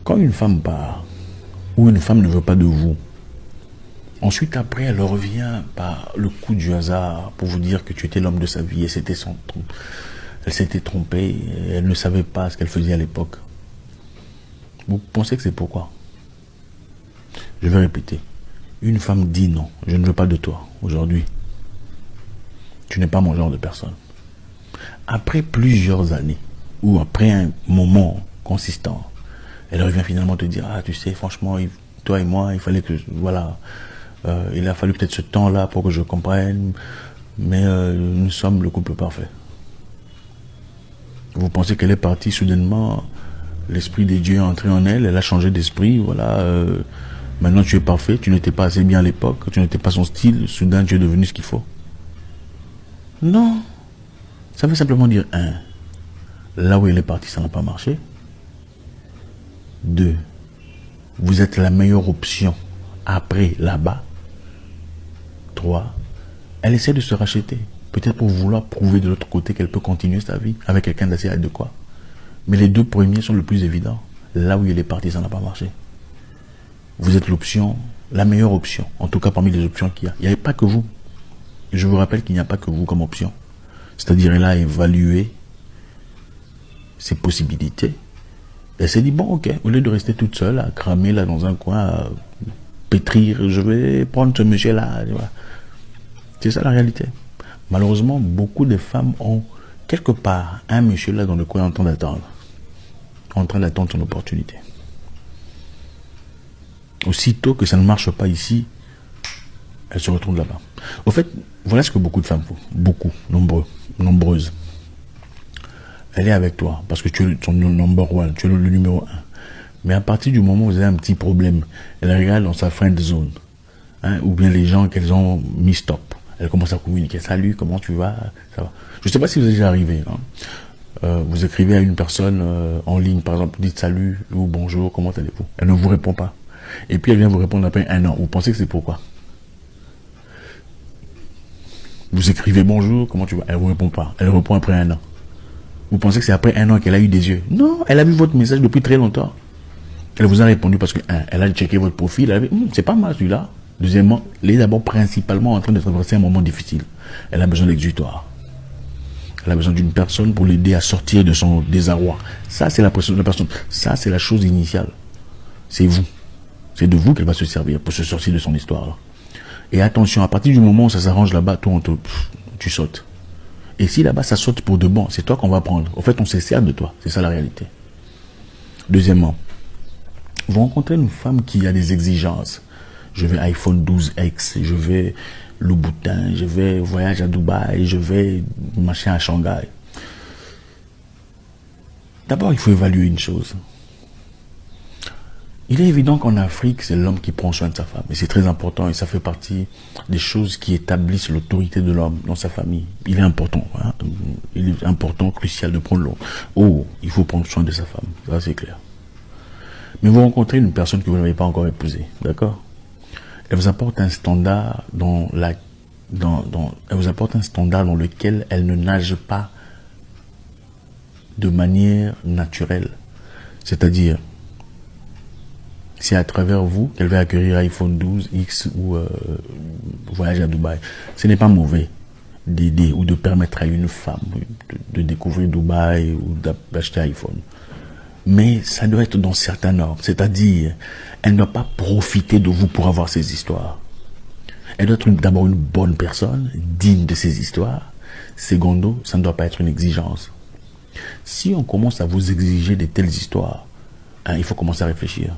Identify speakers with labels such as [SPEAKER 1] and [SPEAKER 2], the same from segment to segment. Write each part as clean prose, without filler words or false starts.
[SPEAKER 1] Quand une femme part, ou une femme ne veut pas de vous, ensuite après elle revient par le coup du hasard pour vous dire que tu étais l'homme de sa vie et elle s'était trompée, elle ne savait pas ce qu'elle faisait à l'époque. Vous pensez que c'est pourquoi? Je vais répéter. Une femme dit non, je ne veux pas de toi aujourd'hui. Tu n'es pas mon genre de personne. Après plusieurs années, ou après un moment consistant, elle revient finalement te dire, ah tu sais, franchement, toi et moi, il fallait que, voilà, il a fallu peut-être ce temps-là pour que je comprenne, mais nous sommes le couple parfait. Vous pensez qu'elle est partie soudainement, l'esprit des dieux est entré en elle, elle a changé d'esprit, voilà, maintenant tu es parfait, tu n'étais pas assez bien à l'époque, tu n'étais pas son style, soudain tu es devenu ce qu'il faut. Non, ça veut simplement dire, un, là où elle est partie, ça n'a pas marché. Deux, vous êtes la meilleure option après là-bas. Trois, elle essaie de se racheter. Peut-être pour vouloir prouver de l'autre côté qu'elle peut continuer sa vie avec quelqu'un d'assez adéquat. Mais les deux premiers sont le plus évident. Là où elle est partie, ça n'a pas marché. Vous êtes l'option, la meilleure option. En tout cas, parmi les options qu'il y a. Il n'y avait pas que vous. Je vous rappelle qu'il n'y a pas que vous comme option. C'est-à-dire, elle a évalué ses possibilités. Elle s'est dit, bon, ok, au lieu de rester toute seule, à cramer là dans un coin, à pétrir, je vais prendre ce monsieur-là. C'est ça la réalité. Malheureusement, beaucoup de femmes ont quelque part un monsieur là dans le coin en train d'attendre. En train d'attendre son opportunité. Aussitôt que ça ne marche pas ici, elle se retourne là-bas. Au fait, voilà ce que beaucoup de femmes font. Beaucoup, nombreuses. Elle est avec toi parce que tu es son number one, tu es le numéro un. Mais à partir du moment où vous avez un petit problème, elle regarde dans sa friend zone. Hein, ou bien les gens qu'elles ont mis stop. Elle commence à communiquer. Salut, comment tu vas? Ça va. Je ne sais pas si vous êtes déjà arrivé. Hein. Vous écrivez à une personne en ligne, par exemple, dites salut ou bonjour, comment allez-vous? Elle ne vous répond pas. Et puis elle vient vous répondre après un an. Vous pensez que c'est pourquoi? Vous écrivez bonjour, comment tu vas? Elle ne vous répond pas. Elle répond après un an. Vous pensez que c'est après un an qu'elle a eu des yeux? Non, elle a vu votre message depuis très longtemps. Elle vous a répondu parce que, un, elle a checké votre profil, elle a dit, c'est pas mal celui-là. Deuxièmement, elle est d'abord principalement en train de traverser un moment difficile. Elle a besoin d'exutoire. Elle a besoin d'une personne pour l'aider à sortir de son désarroi. Ça, c'est la personne. Ça, c'est la chose initiale. C'est vous. C'est de vous qu'elle va se servir pour se sortir de son histoire. Là. Et attention, à partir du moment où ça s'arrange là-bas, tu sautes. Et si là-bas, ça saute pour de bon, c'est toi qu'on va prendre. En fait, on se sert de toi. C'est ça la réalité. Deuxièmement, vous rencontrez une femme qui a des exigences. Je vais iPhone 12X, je vais Louboutin, je vais voyage à Dubaï, je vais machin à Shanghai. D'abord, il faut évaluer une chose. Il est évident qu'en Afrique, c'est l'homme qui prend soin de sa femme. Et c'est très important et ça fait partie des choses qui établissent l'autorité de l'homme dans sa famille. Il est important. Hein? Il est important, crucial de prendre l'homme. Oh, il faut prendre soin de sa femme. Ça, c'est clair. Mais vous rencontrez une personne que vous n'avez pas encore épousée. D'accord? Elle vous apporte un standard elle vous apporte un standard dans lequel elle ne nage pas de manière naturelle. C'est-à-dire, c'est à travers vous qu'elle va acquérir iPhone 12X ou voyage à Dubaï. Ce n'est pas mauvais d'aider ou de permettre à une femme de découvrir Dubaï ou d'acheter iPhone. Mais ça doit être dans certains normes. C'est-à-dire, elle ne doit pas profiter de vous pour avoir ces histoires. Elle doit être d'abord une bonne personne, digne de ces histoires. Secondo, ça ne doit pas être une exigence. Si on commence à vous exiger de telles histoires, hein, il faut commencer à réfléchir.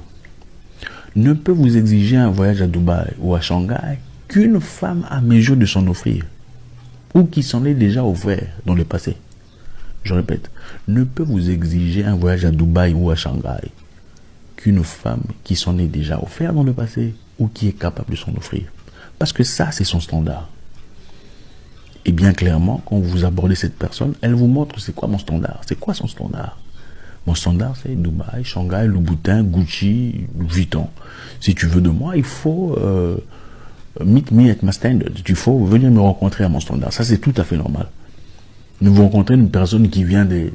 [SPEAKER 1] Ne peut vous exiger un voyage à Dubaï ou à Shanghai qu'une femme a mesure de s'en offrir ou qui s'en est déjà offert dans le passé. Je répète, ne peut vous exiger un voyage à Dubaï ou à Shanghai qu'une femme qui s'en est déjà offert dans le passé ou qui est capable de s'en offrir. Parce que ça, c'est son standard. Et bien clairement, quand vous abordez cette personne, elle vous montre c'est quoi mon standard. C'est quoi son standard? Mon standard, c'est Dubaï, Shanghai, Louboutin, Gucci, Vuitton. Si tu veux de moi, il faut meet me at my standard. Il faut venir me rencontrer à mon standard. Ça, c'est tout à fait normal. Ne vous rencontrez une personne qui vient des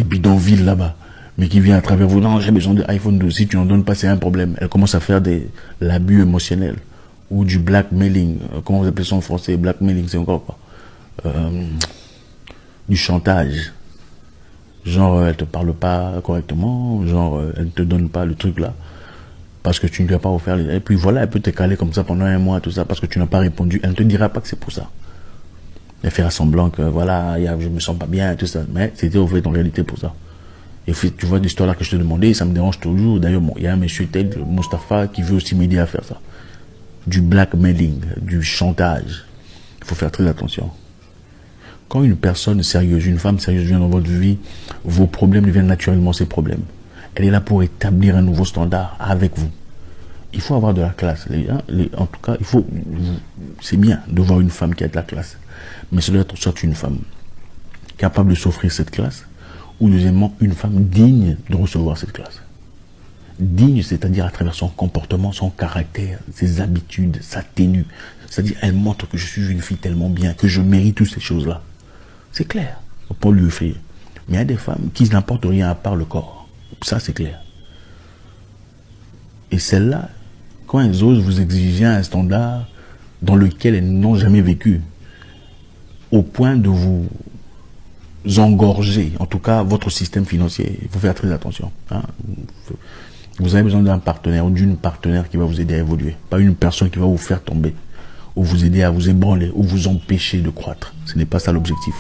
[SPEAKER 1] bidonvilles là-bas. mais qui vient à travers vous. Non, j'ai besoin de iPhone 12. Si tu n'en donnes pas, c'est un problème. Elle commence à faire de l'abus émotionnel ou du blackmailing. Comment vous appelez ça en français? Blackmailing, c'est encore quoi? Du chantage. Genre, elle te parle pas correctement, genre, elle ne te donne pas le truc là, parce que tu ne lui as pas offert. Et puis voilà, elle peut te caler comme ça pendant un mois, tout ça, parce que tu n'as pas répondu. Elle ne te dira pas que c'est pour ça. Elle fera semblant que voilà, je me sens pas bien, tout ça. Mais c'était au fait en réalité pour ça. Et puis, tu vois l'histoire là que je te demandais, ça me dérange toujours. D'ailleurs, bon, il y a un monsieur tel, Mustapha, qui veut aussi m'aider à faire ça. Du blackmailing, du chantage. Il faut faire très attention. Quand une personne sérieuse, une femme sérieuse vient dans votre vie, vos problèmes deviennent naturellement ses problèmes. Elle est là pour établir un nouveau standard avec vous. Il faut avoir de la classe. En tout cas, c'est bien de voir une femme qui a de la classe. Mais ça doit être soit une femme capable de s'offrir cette classe, ou deuxièmement, une femme digne de recevoir cette classe. Digne, c'est-à-dire à travers son comportement, son caractère, ses habitudes, sa tenue. C'est-à-dire, elle montre que je suis une fille tellement bien, que je mérite toutes ces choses-là. C'est clair, pour lui offrir. Mais il y a des femmes qui n'apportent rien à part le corps. Ça, c'est clair. Et celles-là, quand elles osent vous exiger un standard dans lequel elles n'ont jamais vécu, au point de vous engorger, en tout cas votre système financier, il faut faire très attention. Hein. Vous avez besoin d'un partenaire ou d'une partenaire qui va vous aider à évoluer. Pas une personne qui va vous faire tomber, ou vous aider à vous ébranler, ou vous empêcher de croître. Ce n'est pas ça l'objectif.